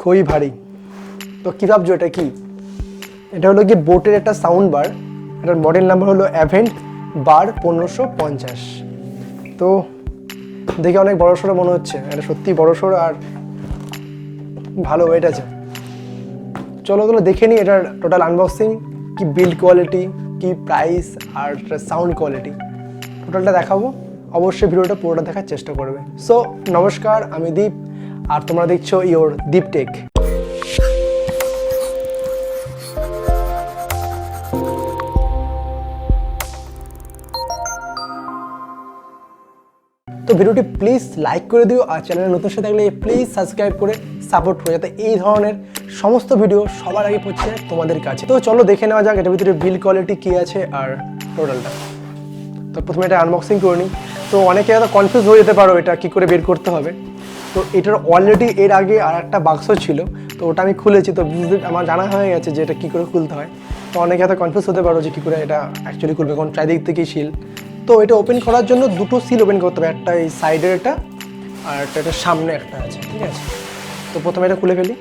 খুবই ভারী। তো কী ভাবছো এটা কি? এটা হলো কি বোটের একটা সাউন্ড বার। এটার মডেল নাম্বার হলো অ্যাভেন্ট বার 1550। তো দেখে অনেক বড়সড় মনে হচ্ছে, এটা সত্যি বড়সড় আর ভালো ওয়েট আছে। চলো তাহলে দেখে নিই এটার টোটাল আনবক্সিং, কি বিল্ড কোয়ালিটি, কি প্রাইস আর সাউন্ড কোয়ালিটি, টোটালটা দেখাবো। অবশ্যই ভিডিওটা পুরোটা দেখার চেষ্টা করবে। সো নমস্কার, আমি দীপ আর তোমরা দেখছো ইওর দীপ টেক। তো ভিডিওটি প্লিজ লাইক করে দিও আর চ্যানেলে নতুন সাথে থাকলে প্লিজ সাবস্ক্রাইব করে সাপোর্ট করো, যাতে এই ধরনের সমস্ত ভিডিও সবার আগে পৌঁছে যায় তোমাদের কাছে। তো চলো দেখে নেওয়া যাক এটার ভিতরে বিল্ড কোয়ালিটি কী আছে আর টোটালটা। তো প্রথমে এটা আনবক্সিং করে নিই। তো অনেকে হয়তো কনফিউজ হয়ে যেতে পারো এটা কী করে বের করতে হবে। তো এটার অলরেডি এর আগে আর একটা বাক্স ছিল, তো ওটা আমি খুলেছি। তো আমার জানা হয়ে গেছে যে এটা কী করে খুলতে হয়। তো অনেকে হয়তো কনফিউজ হতে পারো যে কী করে এটা অ্যাকচুয়ালি খুলবে, কারণ চারিদিক থেকেই সিল। তো এটা ওপেন করার জন্য দুটো সিল ওপেন করতে হবে, একটা এই সাইডের এটা আর একটা এটা সামনে একটা আছে, ঠিক আছে। তো প্রথমে এটা খুলে ফেলি।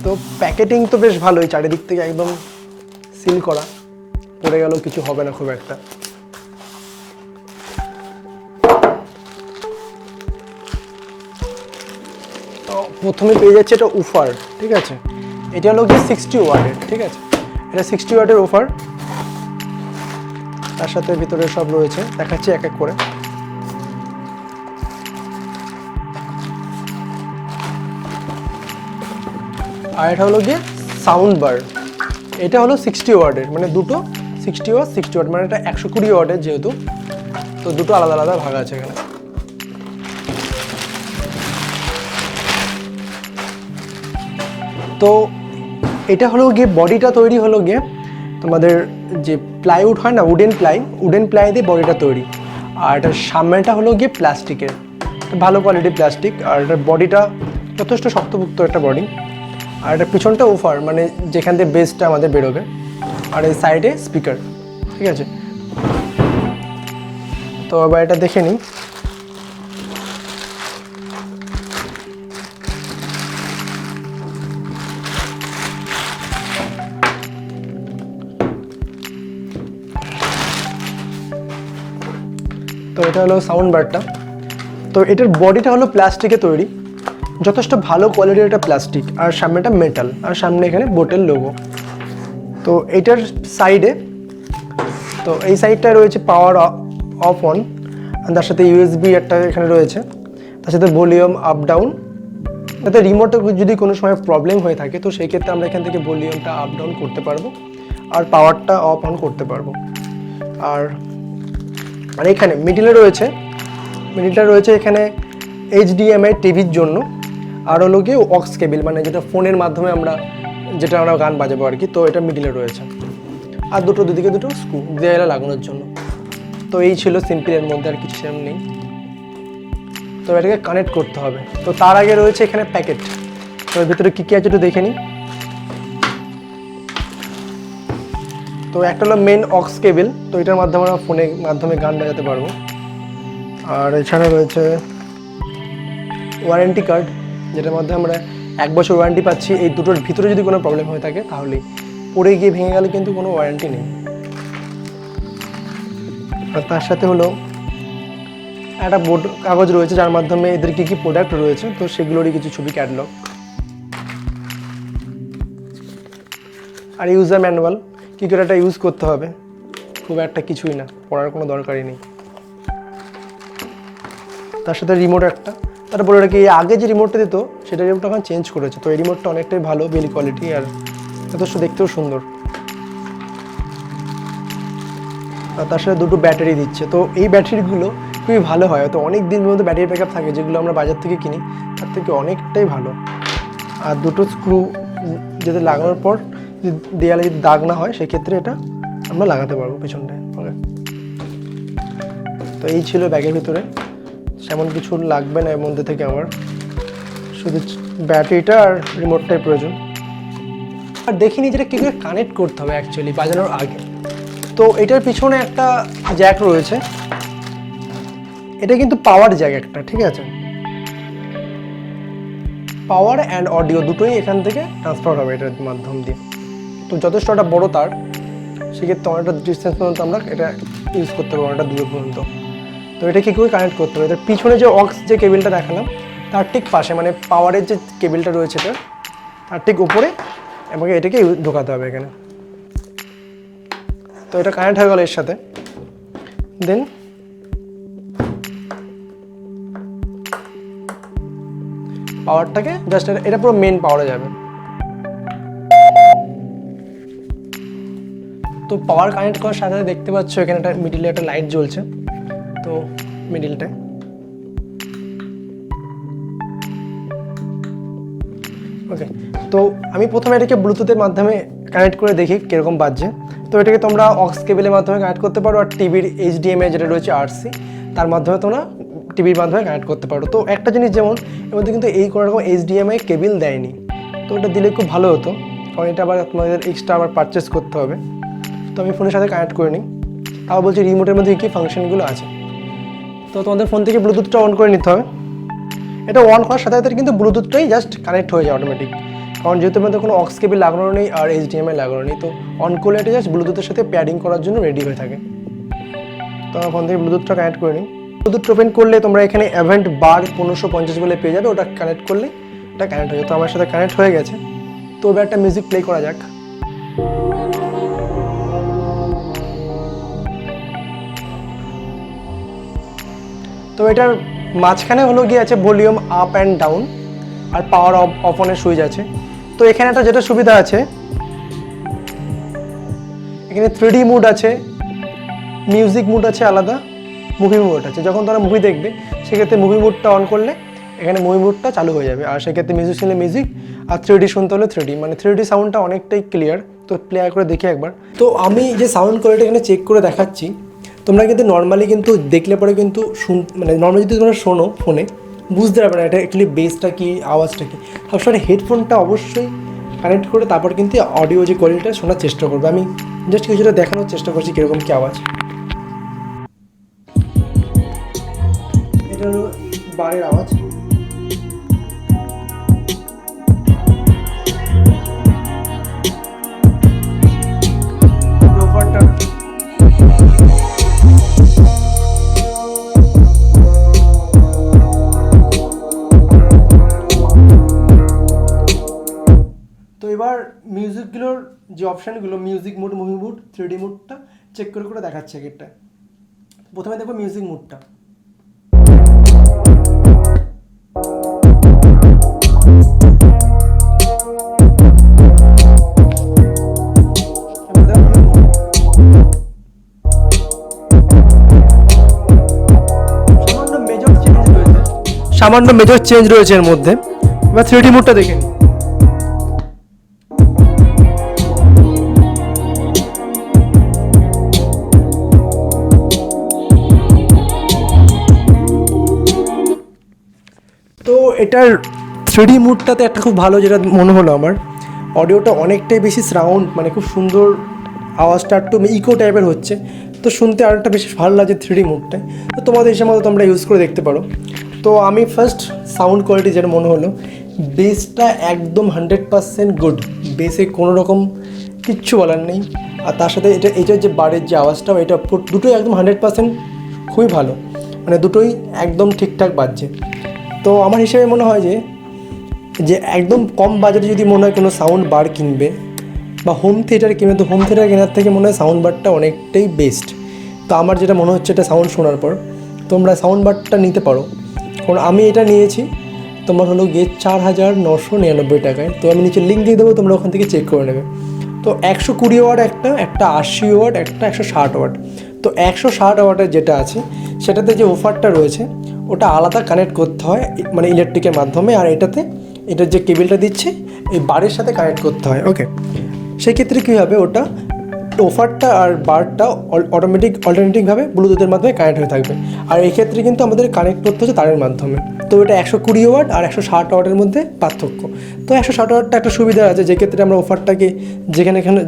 তো প্যাকেটিং তো বেশ ভালোই, চারিদিক থেকে একদম সিল করা, পড়ে গেলেও কিছু হবে না খুব একটা। তো প্রথমে পেয়ে যাচ্ছে এটা উফার, ঠিক আছে। এটা হলো গিয়ে 60 ওয়াটের, ঠিক আছে। এটা 60 ওয়াটের উফার, তার সাথে ভিতরে সব রয়েছে, দেখাচ্ছি এক এক করে। আর এটা হলো গিয়ে সাউন্ড বার। এটা হলো 60 ওয়াটের, মানে দুটো 60 ওয়াট 60 ওয়াট, মানে এটা 120 ওয়াটের যেহেতু, তো দুটো আলাদা আলাদা ভাগ আছে এখানে। তো এটা হলো গিয়ে বডিটা তৈরি হলো গিয়ে তোমাদের যে প্লাইউড হয় না, উডেন প্লাই দিয়ে বডিটা তৈরি। আর এটার সামনেটা হলো গিয়ে প্লাস্টিকের, ভালো কোয়ালিটির প্লাস্টিক। আর এটার বডিটা যথেষ্ট শক্তপোক্ত একটা বডি। আর এটা পিছনটা ওফার, মানে যেখান থেকে বেসটা আমাদের বেরোবে। আর এই সাইডে স্পিকার, ঠিক আছে। তো এবার এটা দেখে নিই। তো এটা হলো সাউন্ড বারটা। তো এটার বডিটা হলো প্লাস্টিকে তৈরি, যথেষ্ট ভালো কোয়ালিটির একটা প্লাস্টিক। আর সামনেটা মেটাল, আর সামনে এখানে বোটের লোগো। তো এইটার সাইডে, তো এই সাইডটায় রয়েছে পাওয়ার অফ অন, তার সাথে ইউএসবি একটা এখানে রয়েছে, তার সাথে ভলিউম আপ ডাউন। যাতে রিমোটে যদি কোনো সময় প্রবলেম হয়ে থাকে, তো সেই ক্ষেত্রে আমরা এখান থেকে ভলিউমটা আপ ডাউন করতে পারবো আর পাওয়ারটা অফ অন করতে পারবো। আর এখানে মিডিলটা রয়েছে এখানে HDMI টিভির জন্য। আর হলো গিয়ে অক্স কেবিল, মানে যেটা ফোনের মাধ্যমে আমরা গান বাজাবো আর কি। তো এটা মিডিলে রয়েছে। আর দুদিকে দুটো স্ক্রু দেয়ালে লাগানোর জন্য। তো এই ছিল সিম্পলের মধ্যে, আর কিছু সেরকম নেই। তো এটাকে কানেক্ট করতে হবে। তো তার আগে রয়েছে এখানে প্যাকেট। তো এর ভিতরে কী কী আছে একটু দেখে নিই। তো একটা হলো মেন অক্স কেবিল, তো এটার মাধ্যমে আমরা ফোনের মাধ্যমে গান বাজাতে পারবো। আর এখানে রয়েছে ওয়ারেন্টি কার্ড, যেটার মধ্যে আমরা 1 বছর ওয়ারেন্টি পাচ্ছি। এই দুটোর ভিতরে যদি কোনো প্রবলেম হয়ে থাকে তাহলেই, পড়ে গিয়ে ভেঙে গেলে কিন্তু কোনো ওয়ারেন্টি নেই। আর তার সাথে হলো একটা বোর্ড কাগজ রয়েছে, যার মাধ্যমে এদের কী কী প্রোডাক্ট রয়েছে তো সেগুলোরই কিছু ছবি, ক্যাটালগ। আর ইউজার ম্যানুয়াল, কী করে এটা ইউজ করতে হবে, খুব একটা কিছুই না, পড়ার কোনো দরকারই নেই। তার সাথে রিমোট একটা। তারপরে ওটা কি আগে যে রিমোটটা দিত সেটা রিমোটটা এখন চেঞ্জ করেছে। তো এই রিমোটটা অনেকটাই ভালো বিল্ড কোয়ালিটি, আর যথেষ্ট দেখতেও সুন্দর। আর তার সাথে দুটো ব্যাটারি দিচ্ছে। তো এই ব্যাটারিগুলো খুবই ভালো হয়, তো অনেক দিন পর্যন্ত ব্যাটারি ব্যাকআপ থাকে, যেগুলো আমরা বাজার থেকে কিনি তার থেকে অনেকটাই ভালো। আর দুটো স্ক্রু যদি লাগানোর পর যদি দেয়ালে যদি দাগ না হয় সেক্ষেত্রে এটা আমরা লাগাতে পারবো পেছনটায়। ওকে, তো এই ছিল ব্যাগের ভিতরে, সেমন কিছু লাগবে না এর মধ্যে থেকে। আমার শুধু ব্যাটারিটা আর রিমোটটাই প্রয়োজন। আর দেখিনি যেটা কী করে কানেক্ট করতে হবে অ্যাকচুয়ালি বাজানোর আগে। তো এটার পিছনে একটা জ্যাক রয়েছে, এটা কিন্তু পাওয়ার জ্যাক একটা, ঠিক আছে? পাওয়ার অ্যান্ড অডিও দুটোই এখান থেকে ট্রান্সফার হবে এটার মাধ্যম দিয়ে। তো যথেষ্ট একটা বড়ো তার, সেক্ষেত্রে অনেকটা ডিস্টেন্স পর্যন্ত আমরা এটা ইউজ করতে পারবো, অনেকটা দূর পর্যন্ত। তো এটা কী করে কানেক্ট করতে হবে, এটার পিছনে যে অক্স যে কেবিলটা দেখালাম তার ঠিক পাশে, মানে পাওয়ারের যে কেবিলটা রয়েছে এটা তার ঠিক উপরে আমাকে এটাকে ঢোকাতে হবে এখানে। তো এটা কানেক্ট হয়ে গেল এর সাথে। দেন পাওয়ারটাকে জাস্ট এটা পুরো মেন পাওয়ারে যাবে। তো পাওয়ার কানেক্ট করার সাথে দেখতে পাচ্ছ এখানে একটা মিডিলে একটা লাইট জ্বলছে। তো মিডিলটায় ওকে, তো আমি প্রথমে এটাকে ব্লুটুথের মাধ্যমে কানেক্ট করে দেখি কীরকম বাজছে। তো এটাকে তোমরা অক্স কেবলের মাধ্যমে কানেক্ট করতে পারো, আর টিভির HDMI যেটা রয়েছে RC তার মাধ্যমে তোমরা টিভির মাধ্যমে কানেক্ট করতে পারো। তো একটা জিনিস, যেমন এর মধ্যে কিন্তু এই কোনো রকম HDMI কেবল দেয়নি, তো এটা দিলে খুব ভালো হতো, কারণ এটা আবার তোমাদের এক্সট্রা আবার পারচেস করতে হবে। তো আমি ফোনের সাথে কানেক্ট করে নিই। আবার বলছি রিমোটের মধ্যে কী ফাংশনগুলো আছে। তো তোমাদের ফোন থেকে ব্লুটুথটা অন করে নিতে হবে। এটা অন করার সাথে সাথে কিন্তু ব্লুটুথটাই জাস্ট কানেক্ট হয়ে যায় অটোমেটিক, কারণ যেহেতু মধ্যে কোনো অক্স কেবল লাগানো নেই আর HDMI লাগানো নেই। তো অন করলে এটা জাস্ট ব্লুটুথের সাথে প্যাডিং করার জন্য রেডি হয়ে থাকে। তো আমার ফোন থেকে ব্লুটুথটা কানেক্ট করে নিই। ব্লুটুথ ওপেন করলে তোমরা এখানে অ্যাভেন্ট বার 1550 বলে পেয়ে যাবে, ওটা কানেক্ট করলে এটা কানেক্ট হয়ে যাবে। তো আমার সাথে কানেক্ট হয়ে গেছে। তো এবার একটা মিউজিক প্লে করা যাক। তো এটার মাঝখানে হলো গিয়ে আছে ভলিউম আপ অ্যান্ড ডাউন, আর পাওয়ার অফ অনের সুইচ আছে। তো এখানে একটা যেটা সুবিধা আছে, এখানে 3D মুড আছে, মিউজিক মুড আছে আলাদা, মুভি মুড আছে। যখন তোমরা মুভি দেখবে সেক্ষেত্রে মুভি মুডটা অন করলে এখানে মুভি মুডটা চালু হয়ে যাবে, আর সেক্ষেত্রে মিউজিক শুনলে মিউজিক, আর 3D শুনতে হলে 3D, মানে 3D সাউন্ডটা অনেকটাই ক্লিয়ার। তো প্লে করে দেখি একবার। তো আমি যে সাউন্ড কোয়ালিটি এখানে চেক করে দেখাচ্ছি, তোমরা কিন্তু নর্মালি কিন্তু দেখলে পরে কিন্তু মানে নর্মালি যদি তোমরা শোনো ফোনে বুঝতে পারবে না এটা অ্যাকচুয়ালি বেসটা কী, আওয়াজটা কী। সবসময় হেডফোনটা অবশ্যই কানেক্ট করে তারপর কিন্তু অডিও যে কোয়ালিটিটা শোনার চেষ্টা করবে। আমি জাস্ট কিছুটা দেখানোর চেষ্টা করছি কীরকম কী আওয়াজ। এটা হলো বারের আওয়াজ। তো এবার মিউজিকগুলোর যে অপশানগুলো, music mood, movie mood, 3D মুডটা চেক করে করে দেখাচ্ছে আগেরটা। প্রথমে দেখো মিউজিক মুডটা। সামান্য মেজর চেঞ্জ রয়েছে এর মধ্যে। এবার 3D মুডটা দেখে নিই। তো এটার 3D মুডটাতে একটা খুব ভালো যেটা মনে হলো আমার, অডিওটা অনেকটাই বেশি সাউন্ড, মানে খুব সুন্দর, আওয়াজটা একটু ইকো টাইপের হচ্ছে, তো শুনতে আরেকটা বেশি ভালো লাগছে 3D মুডটায়। তো তোমাদের হিসেবে মতো তোমরা ইউজ করে দেখতে পারো। তো আমি ফার্স্ট সাউন্ড কোয়ালিটি যেটা মনে হলো, বেসটা একদম 100% গুড, বেসে কোনো রকম কিচ্ছু বলার নেই। আর তার সাথে এটার যে বারের যে আওয়াজটা, এটা দুটোই একদম 100% খুবই ভালো, মানে দুটোই একদম ঠিকঠাক বাজছে। তো আমার হিসেবে মনে হয় যে একদম কম বাজেটে যদি মনে হয় কোনো সাউন্ড বার কিনবে বা হোম থিয়েটার কিনবে, তো হোম থিয়েটার কেনার থেকে মনে হয় সাউন্ড বারটা অনেকটাই বেস্ট। তো আমার যেটা মনে হচ্ছে, এটা সাউন্ড শোনার পর তোমরা সাউন্ড বারটা নিতে পারো, কারণ আমি এটা নিয়েছি তোমার হলো গিয়ে 4999 টাকায়। তো আমি নিচে লিঙ্ক দিয়ে দেবো, তোমরা ওখান থেকে চেক করে নেবে। তো 120 ওয়াট একটা 80 ওয়াট একটা 160 ওয়াট। তো 160 ওয়াটের যেটা আছে সেটাতে যে অফারটা রয়েছে ওটা আলাদা কানেক্ট করতে হয়, মানে ইলেকট্রিকের মাধ্যমে, আর এটাতে এটার যে কেবিলটা দিচ্ছে এই বারের সাথে কানেক্ট করতে হয়। ওকে, সেই ক্ষেত্রে কী হবে, ওটা ওফারটা আর বারটা অল্টারনেটিভভাবে ব্লুটুথের মাধ্যমে কানেক্ট হয়ে থাকবে। আর এই ক্ষেত্রে কিন্তু আমাদের কানেক্ট করতে হচ্ছে তারের মাধ্যমে। তো এটা 120 ওয়াট আর 160 ওয়াটের মধ্যে পার্থক্য। তো 160 ওয়াটটা একটা সুবিধা আছে, যে ক্ষেত্রে আমরা ওফারটাকে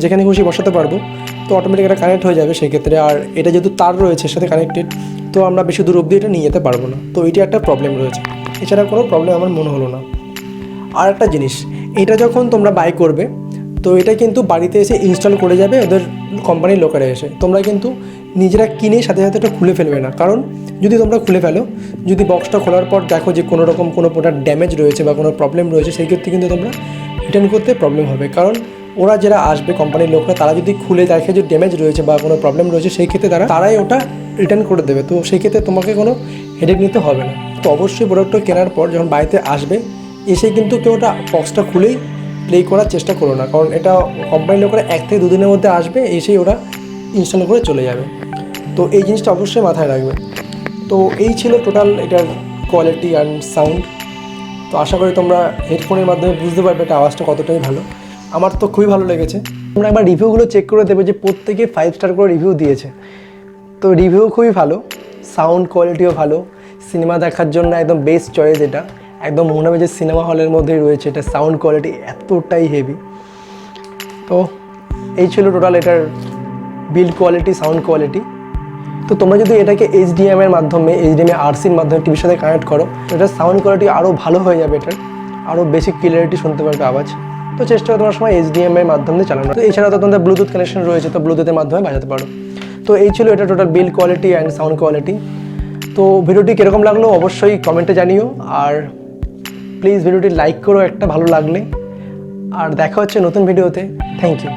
যেখানে খুশি বসাতে পারবো, তো অটোমেটিক এটা কানেক্ট হয়ে যাবে সেই ক্ষেত্রে। আর এটা যেহেতু তার রয়েছে এর সাথে কানেক্টেড, তো আমরা বেশি দূর অবধি এটা নিয়ে যেতে পারবো না। তো এটি একটা প্রবলেম রয়েছে, এছাড়া কোনো প্রবলেম আমার মনে হলো না। আর একটা জিনিস, এটা যখন তোমরা বাই করবে, তো এটা কিন্তু বাড়িতে এসে ইনস্টল করে যাবে ওদের কোম্পানির লোকেরা এসে। তোমরা কিন্তু নিজেরা কিনে সাথে সাথে এটা খুলে ফেলবে না, কারণ যদি তোমরা খুলে ফেলো, যদি বক্সটা খোলার পর দেখো যে কোনো রকম কোনো প্রোডাক্ট ড্যামেজ রয়েছে বা কোনো প্রবলেম রয়েছে, সেই ক্ষেত্রে কিন্তু তোমরা রিটার্ন করতে প্রবলেম হবে। কারণ ওরা যারা আসবে কোম্পানির লোকরা, তারা যদি খুলে দেখে যে ড্যামেজ রয়েছে বা কোনো প্রবলেম রয়েছে, সেই ক্ষেত্রে তারাই ওটা রিটার্ন করে দেবে। তো সেই ক্ষেত্রে তোমাকে কোনো হেডেক নিতে হবে না। তো অবশ্যই প্রোডাক্টটা কেনার পর যখন বাড়িতে আসবে, এসে কিন্তু কেউ ওটা বক্সটা খুলেই প্লে করার চেষ্টা করো না, কারণ এটা কোম্পানির লোকেরা 1 থেকে 2 দিনের মধ্যে আসবে, এসেই ওরা ইনস্টল করে চলে যাবে। তো এই জিনিসটা অবশ্যই মাথায় রাখবে। তো এই ছিল টোটাল এটার কোয়ালিটি অ্যান্ড সাউন্ড। তো আশা করি তোমরা হেডফোনের মাধ্যমে বুঝতে পারবে এটা আওয়াজটা কতটাই ভালো। আমার তো খুবই ভালো লেগেছে। তোমরা একবার রিভিউগুলো চেক করে দেবে যে প্রত্যেকে 5 স্টার করে রিভিউ দিয়েছে। তো রিভিউ খুবই ভালো, সাউন্ড কোয়ালিটিও ভালো, সিনেমা দেখার জন্য একদম বেস্ট চয়েস। এটা একদম মনে হবে যে সিনেমা হলের মধ্যেই রয়েছে। এটা সাউন্ড কোয়ালিটি এতটাই হেভি। তো এই ছিল টোটাল এটার বিল্ড কোয়ালিটি, সাউন্ড কোয়ালিটি। তো তোমরা যদি এটাকে এইচডিএমের মাধ্যমে, এইচডিএমআই আরসির মাধ্যমে টিভির সাথে কানেক্ট করো, তো এটার সাউন্ড কোয়ালিটি আরও ভালো হয়ে যাবে, এটার আরও বেশি ক্লিয়ারিটি শুনতে পারবে আওয়াজ। তো চেষ্টা করো তোমার সময় এইচডিএমআই মাধ্যমে চালানো। তো এছাড়া তো তোমাদের ব্লুটুথ কানেকশন রয়েছে, তো ব্লুটুথের মাধ্যমে বাজাতে পারো। তো এই ছিল এটা total build quality and sound quality. তো ভিডিওটি কীরকম লাগলো অবশ্যই কমেন্টে জানিও। আর প্লিজ ভিডিওটি লাইক করো একটা ভালো লাগলে। আর দেখা হচ্ছে নতুন ভিডিওতে। Thank you.